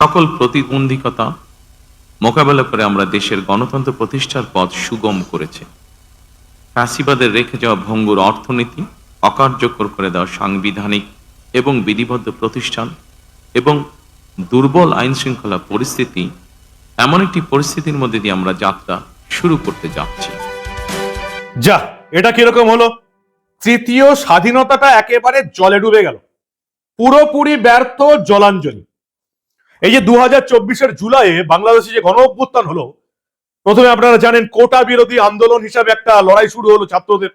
সকল প্রতিবন্ধকতা মোকাবেলা করে আমরা দেশের গণতন্ত্র প্রতিষ্ঠার পথ সুগম করেছে। ফ্যাসিবাদের রেখে যাওয়া ভঙ্গুর অর্থনীতি, অকার্যকর করে দেওয়া সাংবিধানিক এবং বিধিবদ্ধ প্রতিষ্ঠান এবং দুর্বল আইন শৃঙ্খলা পরিস্থিতি, এমন একটি পরিস্থিতির মধ্যে দিয়ে আমরা যাত্রা শুরু করতে যাচ্ছি। যা, এটা কিরকম হলো? তৃতীয় স্বাধীনতাটা একেবারে জলে ডুবে গেল, পুরোপুরি ব্যর্থ, জলাঞ্জলি। এই যে 2024-এর জুলাইয়ে বাংলাদেশে যে গণ অভ্যুত্থান হলো, প্রথমে আপনারা জানেন কোটা বিরোধী আন্দোলন হিসাবে একটা লড়াই শুরু হলো ছাত্রদের।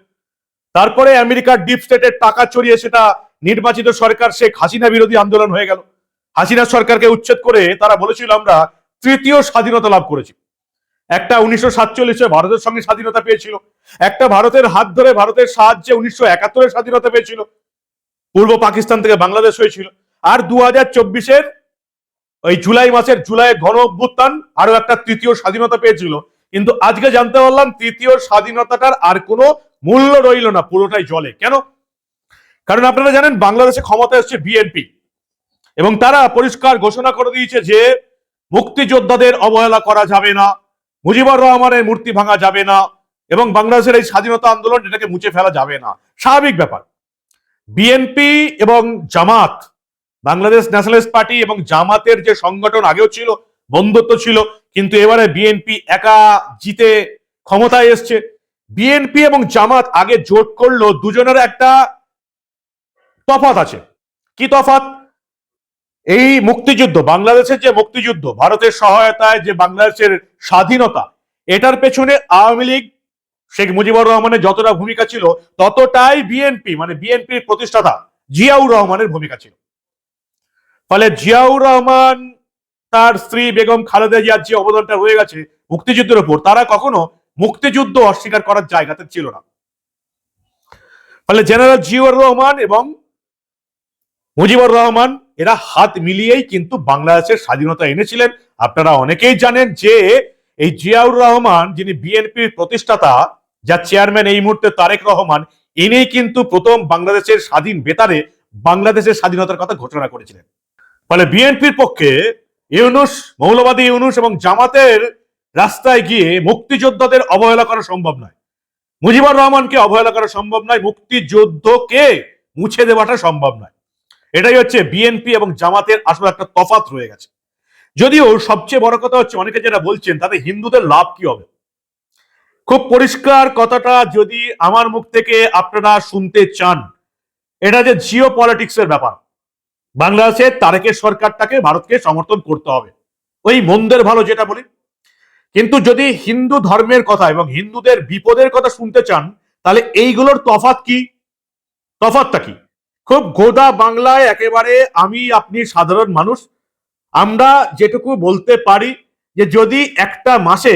তারপরে আমেরিকার ডিপ স্টেটের টাকা চড়িয়ে সেটা নির্বাচিত সরকার শেখ হাসিনা বিরোধী আন্দোলন হয়ে গেল। হাসিনা সরকারকে উচ্ছেদ করে তারা বলেছিল আমরা তৃতীয় স্বাধীনতা লাভ করেছি। একটা 1947-এ ভারতের সঙ্গে স্বাধীনতা পেয়েছিল, একটা ভারতের হাত ধরে ভারতের সাহায্যে 1971-এ স্বাধীনতা পেয়েছিল, পূর্ব পাকিস্তান থেকে বাংলাদেশ হয়েছিল। আর 2024-এর ওই জুলাই মাসের জুলাই গণ অভ্যুত্থান আরো একটা তৃতীয় স্বাধীনতা পেয়েছিল। কিন্তু আজকে জানতে পারলাম তৃতীয় স্বাধীনতাটার আর কোনো মূল্য রইল না, পুরোটাই জলে। কেন? কারণ আপনারা জানেন বাংলাদেশে ক্ষমতা এসছে বিএনপি, এবং তারা পরিষ্কার ঘোষণা করে দিয়েছে যে মুক্তিযোদ্ধাদের অবহেলা করা যাবে না, মুজিবুর রহমানের মূর্তি ভাঙা যাবে না, এবং বাংলাদেশের এই স্বাধীনতা আন্দোলন এটাকে মুছে ফেলা যাবে না। স্বাভাবিক ব্যাপার। বিএনপি এবং জামাত, বাংলাদেশ ন্যাশনালিস্ট পার্টি এবং জামাতের যে সংগঠন আগেও ছিল, বন্ধুত্ব ছিল, কিন্তু এবারে বিএনপি একা জিতে ক্ষমতায় এসছে। বিএনপি এবং জামাত আগে জোট করলো, দুজনের একটা তফাৎ আছে। কি তফাৎ? এই মুক্তিযুদ্ধ, বাংলাদেশের যে মুক্তিযুদ্ধ, ভারতের সহায়তায় যে বাংলাদেশের স্বাধীনতা, এটার পেছনে আওয়ামী লীগ, শেখ মুজিবুর রহমানের যতটা ভূমিকা ছিল ততটাই বিএনপি মানে বিএনপির প্রতিষ্ঠাতা জিয়াউর রহমানের ভূমিকা ছিল। ফলে জিয়াউর রহমান, তার স্ত্রী বেগম খালেদা জিয়ার যে অবদানটা রয়ে গেছে মুক্তিযুদ্ধের উপর, তারা কখনো মুক্তিযুদ্ধ অস্বীকার করার জায়গাতে ছিল না। ফলে জেনারেল জিয়াউর রহমান এবং মুজিবুর রহমান এরা হাত মিলিয়েই কিন্তু বাংলাদেশের স্বাধীনতা এনেছিলেন। আপনারা অনেকেই জানেন যে এই জিয়াউর রহমান, যিনি বিএনপির প্রতিষ্ঠাতা, যার চেয়ারম্যান এই মুহূর্তে তারেক রহমান, ইনি কিন্তু প্রথম বাংলাদেশের স্বাধীন বেতারে বাংলাদেশের স্বাধীনতার কথা ঘোষণা করেছিলেন। ফলে বিএনপির পক্ষে ইউনূস, মৌলবাদী ইউনূস এবং জামাতের রাস্তায় গিয়ে মুক্তিযোদ্ধাদের অবহেলা করা সম্ভব নয়, মুজিবুর রহমানকে অবহেলা করা সম্ভব নয়, মুক্তিযুদ্ধকে মুছে দেওয়াটা সম্ভব নয়। এটাই হচ্ছে বিএনপি এবং জামাতের আসলে একটা তফাৎ রয়ে গেছে। যদিও সবচেয়ে বড় কথা হচ্ছে, অনেকে যারা বলছেন তাতে হিন্দুদের লাভ কি হবে, খুব পরিষ্কার কথাটা যদি আমার মুখ থেকে আপনারা শুনতে চান, এটা যে জিও পলিটিক্সের ব্যাপার। বাংলাদেশে তারেকের সরকারটাকে ভারতকে সমর্থন করতে হবে, ওই মন্দের ভালো যেটা বলি। কিন্তু যদি হিন্দু ধর্মের কথা এবং হিন্দুদের বিপদের কথা শুনতে চান, তাহলে এইগুলোর তফাৎ কি? তফাৎটা কি? খুব গোদা বাংলায় একেবারে আমি আপনি সাধারণ মানুষ আমরা যেটুকু বলতে পারি যে যদি একটা মাসে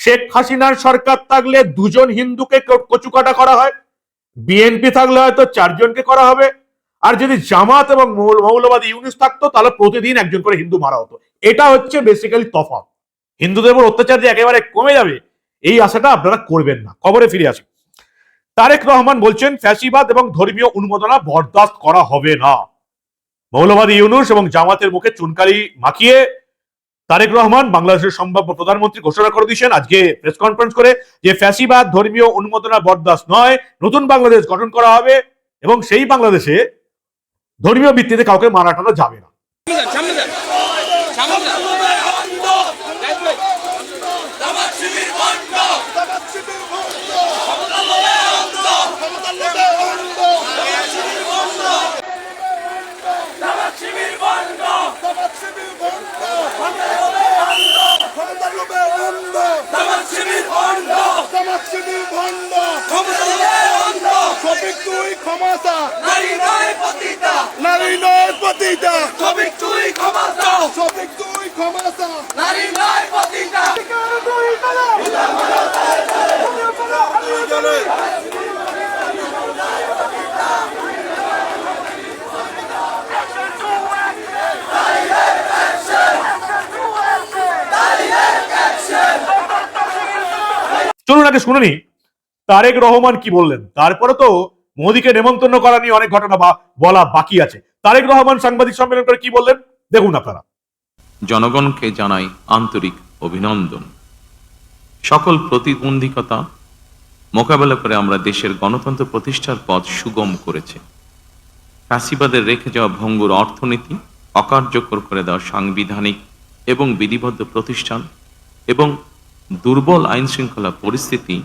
শেখ হাসিনার সরকার থাকলে 2 জন হিন্দুকে কচুকাটা করা হয়, বিএনপি থাকলে হয়তো 4 জনকে করা হবে, আর যদি জামাত এবং মৌলবাদী ইউনূস থাকতো তাহলে প্রতিদিন 1 জন করে হিন্দু মারা হতো। এটা হচ্ছে বেসিক্যালি তফাৎ। হিন্দুদের উপর অত্যাচার যে একেবারে কমে যাবে এই আশাটা আপনারা করবেন না। খবরে ফিরে আসি। তারেক রহমান বলছেন ফ্যাসিবাদ এবং ধর্মীয় উন্মাদনা বরদাস্ত করা হবে না। মৌলবাদী ইউনূস এবং জামাতের মুখে চুনকালি মাখিয়ে তারেক রহমান, বাংলাদেশের সম্ভাব্য প্রধানমন্ত্রী, ঘোষণা করে দিয়েছেন আজকে প্রেস কনফারেন্স করে যে ফ্যাসিবাদ, ধর্মীয় উন্মাদনা বরদাস্ত নয়, নতুন বাংলাদেশ গঠন করা হবে এবং সেই বাংলাদেশে ধর্মীয় ভিত্তিতে কাউকে মারা টানা যাবে না। চলুন আগে শুনে নি তারেক রহমান কি বললেন, তারপরে তো মোদীকে নেমন্তন্ন করা নিয়ে অনেক ঘটনা বলা বাকি আছে। তারেক রহমান সাংবাদিক সম্মেলন করে কি বললেন দেখুন আপনারা। জনগণকে জানাই আন্তরিক অভিনন্দন। সকল প্রতিবন্ধকতা মোকাবেলা করে আমরা দেশের গণতন্ত্র প্রতিষ্ঠার পথ সুগম করেছে। ফ্যাসিবাদের রেখে যাওয়া ভঙ্গুর অর্থনীতি, অকার্যকর করে দেওয়া সাংবিধানিক এবং বিধিবদ্ধ প্রতিষ্ঠান এবং দুর্বল আইন শৃঙ্খলা পরিস্থিতি,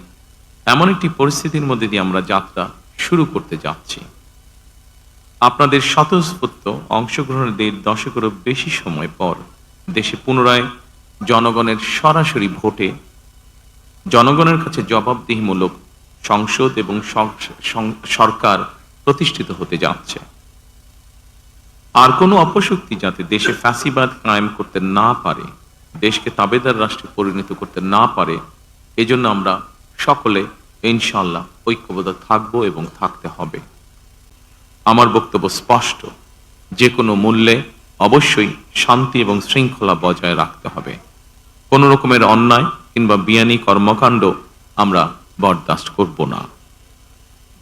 এমন একটি পরিস্থিতির মধ্যে দিয়ে আমরা যাত্রা শুরু করতে যাচ্ছি। আপনাদের স্বতঃস্ফূর্ত অংশগ্রহণের 1.5 দশকেরও বেশি সময় পর দেশে পুনরায় জনগণের সরাসরি ভোটে জনগণের কাছে জবাবদিহিমূলক সংসদ এবং সরকার প্রতিষ্ঠিত হতে যাচ্ছে। আর কোনো অপশক্তি যাতে দেশে ফ্যাসিবাদ কায়েম করতে না পারে, দেশকে তাবেদার রাষ্ট্রে পরিণত করতে না পারে, এজন্য আমরা সকলে ইনশাআল্লাহ ঐক্যবদ্ধ থাকব এবং থাকতে হবে। আমার বক্তব্য স্পষ্ট, যে কোনো মূল্যে অবশ্যই শান্তি এবং শৃঙ্খলা বজায় রাখতে হবে। কোন রকমের অন্যায় কিংবা বিয়ানি কর্মকাণ্ড আমরা বরদাস্ত করব না।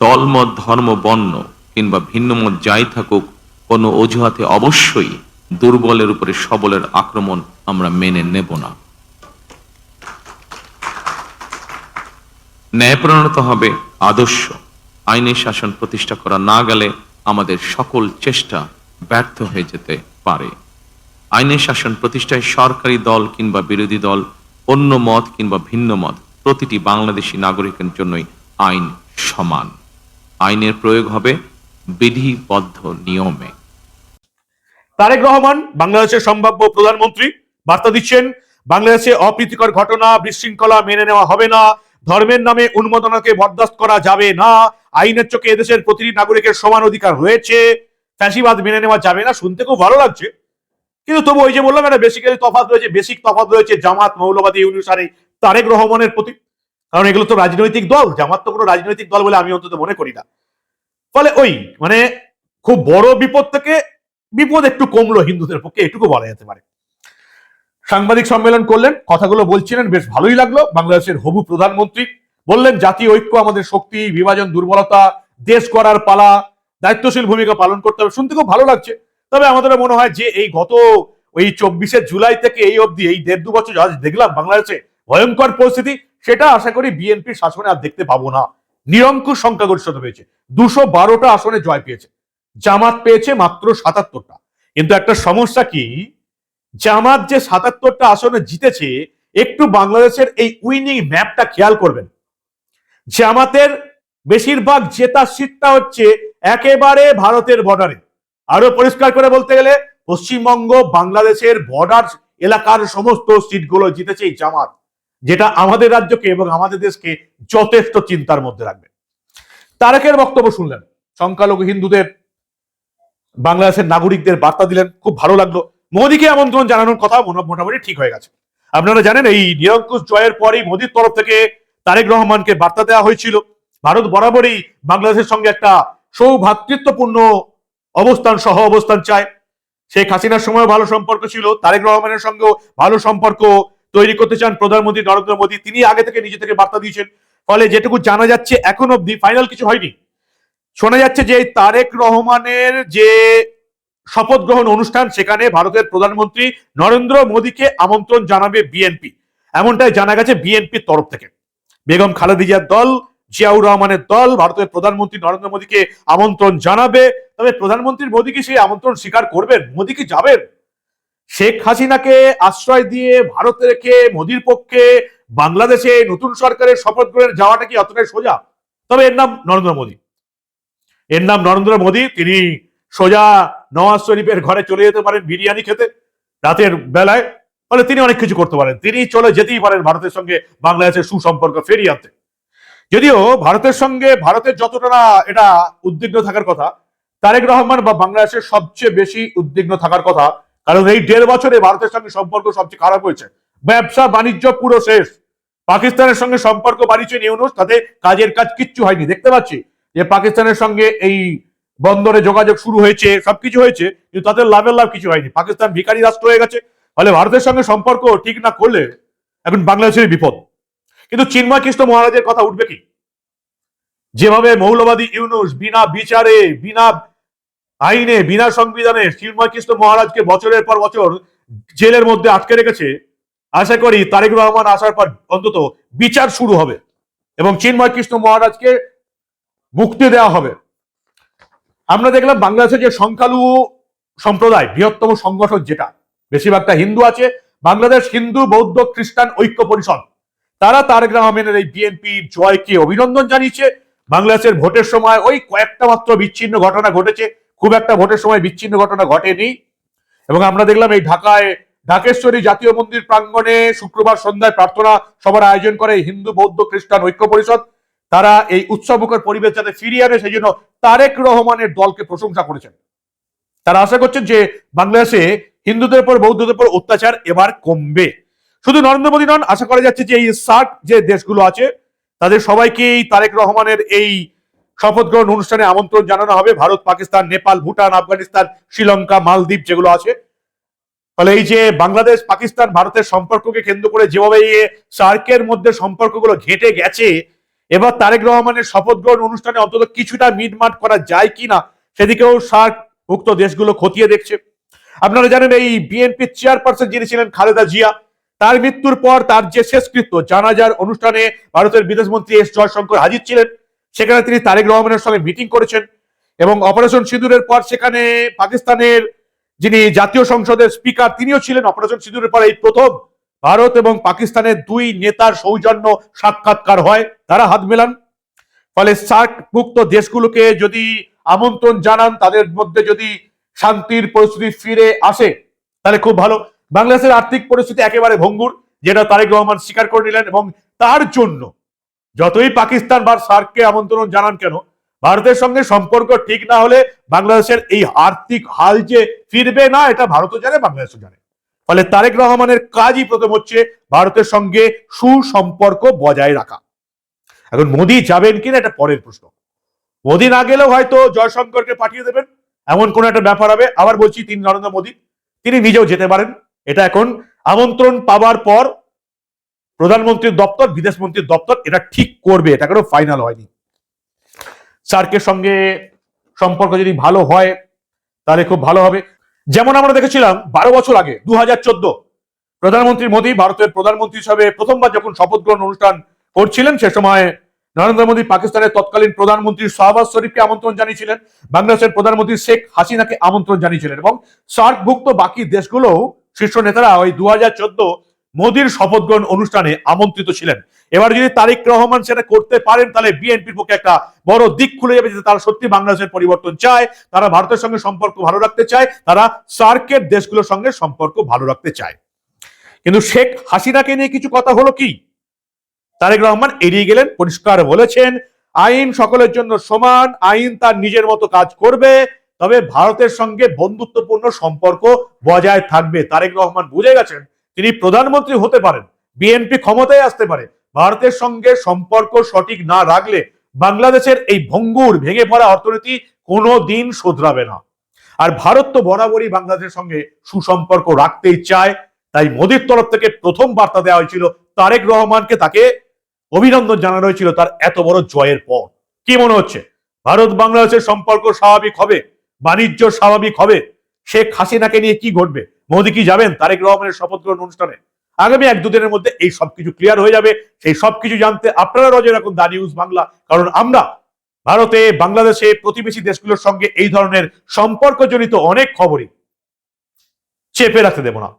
দলমত, ধর্ম, বর্ণ কিংবা ভিন্ন মত যাই থাকুক, কোনো অজুহাতে অবশ্যই দুর্বলের উপরে সবলের আক্রমণ আমরা মেনে নেব না। ন্যায়প্রণত হবে আদর্শ। আইনের শাসন প্রতিষ্ঠা করা না গেলে আমাদের সকল চেষ্টা ব্যর্থ হয়ে যেতে পারে। আইনের শাসন প্রতিষ্ঠায় সরকারি দল কিংবা বিরোধী দল, অন্য মত কিংবা ভিন্ন মত, প্রতিটি বাংলাদেশী নাগরিকের জন্যই আইন সমান। আইনের প্রয়োগ হবে বিধিবদ্ধ নিয়মে। তারেক রহমান বাংলাদেশের সম্ভাব্য প্রধানমন্ত্রী বার্তা দিচ্ছেন, বাংলাদেশে অপ্রীতিকর ঘটনা, বিশৃঙ্খলা মেনে নেওয়া হবে না, ধর্মের নামে উন্মাদনাকে বরদাস্ত করা যাবে না, আইনের চোখে এদেশের প্রতিটি নাগরিকের সমান অধিকার রয়েছে, ফ্যাসিবাদ মেনে নেওয়া যাবে না। শুনতে খুব ভালো লাগছে, কিন্তু তবু ওই যে বললাম একটা বেসিক্যালি তফাৎ রয়েছে, বেসিক তফাৎ রয়েছে জামাত মৌলবাদী অনুসারে তারেক রহমানের প্রতি। কারণ এগুলো তো রাজনৈতিক দল, জামাত তো কোনো রাজনৈতিক দল বলে আমি অন্তত মনে করি না। ফলে ওই মানে খুব বড় বিপদ থেকে বিপদ একটু কমলো হিন্দুদের পক্ষে, এটুকু বলা যেতে পারে। সাংবাদিক সম্মেলন করলেন, কথাগুলো বলছিলেন, বেশ ভালোই লাগলো। বাংলাদেশের হবু প্রধানমন্ত্রী বললেন, জাতীয় ঐক্য আমাদের শক্তি, বিভাজন দুর্বলতা, দেশ করার পালা, দায়িত্বশীল ভূমিকা পালন করতে হবে। শুনতে খুব ভালো লাগছে। তবে আমাদের মনে হয় যে এই গত ওই 24শে জুলাই থেকে এই অবধি এই 1.5-2 বছর আজ দেখলাম বাংলাদেশে ভয়ঙ্কর পরিস্থিতি, সেটা আশা করি বিএনপির শাসনে আর দেখতে পাবো না। নিরঙ্কুশ সংখ্যাগরিষ্ঠতা পেয়েছে, 212টা আসনে জয় পেয়েছে, জামাত পেয়েছে মাত্র 77টা। কিন্তু একটা সমস্যা কি, জামাত যে 77টা আসনে জিতেছে, একটু বাংলাদেশের এই উইনিং ম্যাপটা খেয়াল করবেন। জামাতের বেশিরভাগ জেতা সিটটা হচ্ছে একেবারে ভারতের বর্ডারে। আরো পরিষ্কার করে বলতে গেলে পশ্চিমবঙ্গ বাংলাদেশের বর্ডার এলাকার সমস্ত সিটগুলো জিতেছে এই জামাত, যেটা আমাদের রাজ্যকে এবং আমাদের দেশকে যথেষ্ট চিন্তার মধ্যে রাখবে। তারেকের বক্তব্য শুনলেন, সংখ্যালঘু হিন্দুদের, বাংলাদেশের নাগরিকদের বার্তা দিলেন, খুব ভালো লাগলো। মোদীকে আমন্ত্রণ জানানোর কথা মোটামুটি ঠিক হয়ে গেছে। আপনারা জানেন এই নিরঙ্কুশ জয়ের পরই মোদীর তরফ থেকে তারেক রহমানকে বার্তা দেওয়া হয়েছিল, ভারত বরাবরই বাংলাদেশের সঙ্গে একটা সৌভ্রাতৃত্বপূর্ণ অবস্থান, সহ অবস্থান চায়। শেখ হাসিনার সময় ভালো সম্পর্ক ছিল, তারেক রহমানের সঙ্গেও ভালো সম্পর্ক তৈরি করতে চান প্রধানমন্ত্রী নরেন্দ্র মোদী। তিনি আগে থেকে নিজে থেকে বার্তা দিয়েছেন। ফলে যেটুকু জানা যাচ্ছে, এখন অব্দি ফাইনাল কিছু হয়নি, শোনা যাচ্ছে যে তারেক রহমানের যে শপথ গ্রহণ অনুষ্ঠান, সেখানে ভারতের প্রধানমন্ত্রী নরেন্দ্র মোদীকে আমন্ত্রণ জানাবে বিএনপি, এমনটাই জানা গেছে বিএনপির তরফ থেকে। বেগম খালেদা জিয়ার দল, জিয়াউর রহমানের দল ভারতের প্রধানমন্ত্রী নরেন্দ্র মোদীকে আমন্ত্রণ জানাবে। তবে প্রধানমন্ত্রী মোদী কি সেই আমন্ত্রণ স্বীকার করবেন? মোদী কি যাবেন? শেখ হাসিনাকে আশ্রয় দিয়ে ভারতে রেখে মোদীর পক্ষে বাংলাদেশে নতুন সরকারের শপথ গ্রহণের যাওয়াটা কি অতটাই সোজা? তবে এর নাম নরেন্দ্র মোদী, এর নাম নরেন্দ্র মোদী। তিনি সোজা নওয়াজ শরীফের ঘরে চলে যেতে পারেন বিরিয়ানি খেতে রাতের বেলায়। ফলে তিনি অনেক কিছু করতে পারেন, তিনি চলে যেতেই পারেন ভারতের সঙ্গে বাংলাদেশের সুসম্পর্ক ফেরিয়ে আনতে। যদিও ভারতের সঙ্গে ভারতের যতটা না এটা উদ্বিগ্ন থাকার কথা, তারেক রহমান বা বাংলাদেশের সবচেয়ে বেশি উদ্বিগ্ন থাকার কথা। কারণ এই 1.5 বছরে ভারতের সঙ্গে সম্পর্ক সবচেয়ে খারাপ হয়েছে, ব্যবসা বাণিজ্য পুরো শেষ। পাকিস্তানের সঙ্গে সম্পর্ক বাড়িয়েছেন ইউনূস, তাতে কাজের কাজ কিচ্ছু হয়নি। দেখতে পাচ্ছি যে পাকিস্তানের সঙ্গে এই বন্দরে যোগাযোগ শুরু হয়েছে, সবকিছু হয়েছে, কিন্তু তাদের লাভের লাভ কিছু হয়নি। পাকিস্তান ভিখারি রাষ্ট্র হয়ে গেছে। ফলে ভারতের সঙ্গে সম্পর্ক ঠিক না করলে এখন বাংলাদেশের বিপদ। কিন্তু চিন্ময় কৃষ্ণ মহারাজের কথা উঠবে কি? যেভাবে মৌলবাদী ইউনূস বিনা বিচারে, বিনা আইনে, বিনা সংবিধানে চিন্ময় কৃষ্ণ মহারাজকে বছরের পর বছর জেলের মধ্যে আটকে রেখেছে, আশা করি তারেক রহমান আসার পর অন্তত বিচার শুরু হবে এবং চিন্ময় কৃষ্ণ মহারাজকে মুক্তি দেওয়া হবে। আমরা দেখলাম বাংলাদেশে যে সংখ্যালঘু সম্প্রদায়, বৃহত্তম সংগঠন যেটা, বেশিরভাগটা হিন্দু আছে, বাংলাদেশ হিন্দু বৌদ্ধ খ্রিস্টান ঐক্য পরিষদ, তারা তারেক রহমানের এই বিএনপি জয়কে অভিনন্দন জানিয়েছে। বাংলাদেশের ভোটের সময় ওই কয়েকটা মাত্র বিচ্ছিন্ন ঘটনা ঘটেছে, খুব একটা ভোটের সময় বিচ্ছিন্ন ঘটনা ঘটেনি। এবং আমরা দেখলাম এই ঢাকায় ঢাকেশ্বরী জাতীয় মন্দির প্রাঙ্গণে শুক্রবার সন্ধ্যায় প্রার্থনা সভার আয়োজন করে হিন্দু বৌদ্ধ খ্রিস্টান ঐক্য পরিষদ। তারা এই উৎসবমুখর পরিবেশ যাতে ফিরিয়ে আনে সেই জন্য তারেক রহমানের দলকে প্রশংসা করেছেন। তারা আশা করছেন যে বাংলাদেশে হিন্দুদের উপর বৌদ্ধদের উপর অত্যাচার এবার কমবে। শুধু নরেন্দ্র মোদী নন, আশা করা যাচ্ছে যে এই সার্ক যে দেশগুলো আছে তাদের সবাইকেই তারেক রহমানের এই শপথ গ্রহণ অনুষ্ঠানে আমন্ত্রণ জানানো হবে। ভারত, পাকিস্তান, নেপাল, ভুটান, আফগানিস্তান, শ্রীলঙ্কা, মালদ্বীপ যেগুলো আছে। ফলে এই যে বাংলাদেশ পাকিস্তান ভারতের সম্পর্ককে কেন্দ্র করে যেভাবে এই সার্কের মধ্যে সম্পর্কগুলো ঘেটে গেছে, এবার তারেক রহমানের শপথ গ্রহণ অনুষ্ঠানে অন্তত কিছুটা মিটমাট করা যায় কিনা সেদিকেও সার্ক উক্ত দেশগুলো খতিয়ে দেখছে। আপনারা জানেন এই বিএনপির চেয়ারপারসন যিনি ছিলেন খালেদা জিয়া, তার মৃত্যুর পর তার যে শেষকৃত্য জানাজার অনুষ্ঠানে ভারতের বিদেশমন্ত্রী এস জয়শঙ্কর হাজির ছিলেন। সেখানে তিনি তারেক রহমানের সঙ্গে মিটিং করেছেন এবং অপারেশন সিঁদুরের পর সেখানে পাকিস্তানের যিনি জাতীয় সংসদের স্পিকার তিনিও ছিলেন। অপারেশন সিঁদুরের পর এই প্রথম ভারত এবং পাকিস্তানের দুই নেতার সৌজন্য সাক্ষাৎকার হয়, তারা হাত মেলান। ফলে সার্কভুক্ত দেশগুলোকে যদি আমন্ত্রণ জানান, তাদের মধ্যে যদি শান্তির পরিস্থিতি ফিরে আসে তাহলে খুব ভালো। বাংলাদেশের আর্থিক পরিস্থিতি একেবারে ভঙ্গুর, যেটা তারেক রহমান স্বীকার করে নিলেন এবং তার জন্য যতই পাকিস্তান বা সার্ককে আমন্ত্রণ জানান কেন, ভারতের সঙ্গে সম্পর্ক ঠিক না হলে বাংলাদেশের এই আর্থিক হাল যে ফিরবে না, এটা ভারতও জানে, বাংলাদেশও জানে। ফলে তারেক রহমানের কাজই প্রথম হচ্ছে ভারতের সঙ্গে সুসম্পর্ক বজায় রাখা। এখন মোদী যাবেন কিনা এটা পরের প্রশ্ন। মোদী না গেলেও হয়তো জয়শঙ্করকে পাঠিয়ে দেবেন, এমন কোন একটা ব্যাপার হবে। আবার বলছি, তিনি নরেন্দ্র মোদী, তিনি নিজেও যেতে পারেন। এটা এখন আমন্ত্রণ পাওয়ার পর প্রধানমন্ত্রীর দপ্তর, বিদেশ মন্ত্রীর দপ্তর এটা ঠিক করবে, এটা কোনো ফাইনাল হয়নি। সার্কের সঙ্গে সম্পর্ক যদি ভালো হয় তাহলে খুব ভালো হবে। যেমন আমরা দেখেছিলাম 12 বছর আগে 2014 প্রধানমন্ত্রী মোদী ভারতের প্রধানমন্ত্রী হিসাবে প্রথমবার যখন শপথ গ্রহণ অনুষ্ঠান করছিলেন, সে সময় নরেন্দ্র মোদী পাকিস্তানের তৎকালীন প্রধানমন্ত্রী শাহবাজ শরীফকে আমন্ত্রণ জানিয়েছিলেন, বাংলাদেশের প্রধানমন্ত্রী শেখ হাসিনাকে আমন্ত্রণ জানিয়েছিলেন এবং সার্কভুক্ত বাকি দেশগুলোও শীর্ষ নেতারা ওই 2014 মোদীর শপথ গ্রহণ অনুষ্ঠানে আমন্ত্রিত ছিলেন। এবার যদি তারেক রহমান সেটা করতে পারেন তাহলে বিএনপির পক্ষে একটা বড় দিক খুলে যাবে যে তারা সত্যি বাংলাদেশের পরিবর্তন চায়, তারা ভারতের সঙ্গে সম্পর্ক ভালো রাখতে চায়, তারা সার্কের দেশগুলোর সঙ্গে সম্পর্ক ভালো রাখতে চায়। কিন্তু শেখ হাসিনাকে নিয়ে কিছু কথা হলো কি, তারেক রহমান এড়িয়ে গেলেন, পরিষ্কার বলেছেন আইন সকলের জন্য সমান, আইন তার নিজের মতো কাজ করবে, তবে ভারতের সঙ্গে বন্ধুত্বপূর্ণ সম্পর্ক বজায় থাকবে। তারেক রহমান বুঝে গেছেন তিনি প্রধানমন্ত্রী হতে পারেন, বিএনপি ক্ষমতায় আসতে পারে, ভারতের সঙ্গে সম্পর্ক সঠিক না রাখলে বাংলাদেশের এই ভঙ্গুর ভেঙে পড়া অর্থনীতি কোনো দিন শোধরাবে না। আর ভারত তো বরাবরই বাংলাদেশের সঙ্গে সুসম্পর্ক রাখতেই চায়। তাই মোদীর তরফ থেকে প্রথম বার্তা দেওয়া হয়েছিল তারেক রহমানকে, তাকে অভিনন্দন জানানো হয়েছিল তার এত বড় জয়ের পর। কি মনে হচ্ছে ভারত বাংলাদেশের সম্পর্ক স্বাভাবিক হবে, বাণিজ্য স্বাভাবিক হবে? শেখ হাসিনাকে নিয়ে কি ঘটবে? মোদী কি যাবেন তারেক রহমানের শপথ গ্রহণ অনুষ্ঠানে? আগামী 1-2 দিনের মধ্যে এই সবকিছু ক্লিয়ার হয়ে যাবে। সেই সবকিছু জানতে আপনারা নজর রাখুন দা নিউজ বাংলা, কারণ আমরা ভারতে, বাংলাদেশে, প্রতিবেশী দেশগুলোর সঙ্গে এই ধরনের সম্পর্কজনিত অনেক খবরই চেপে রাখতে দেব না।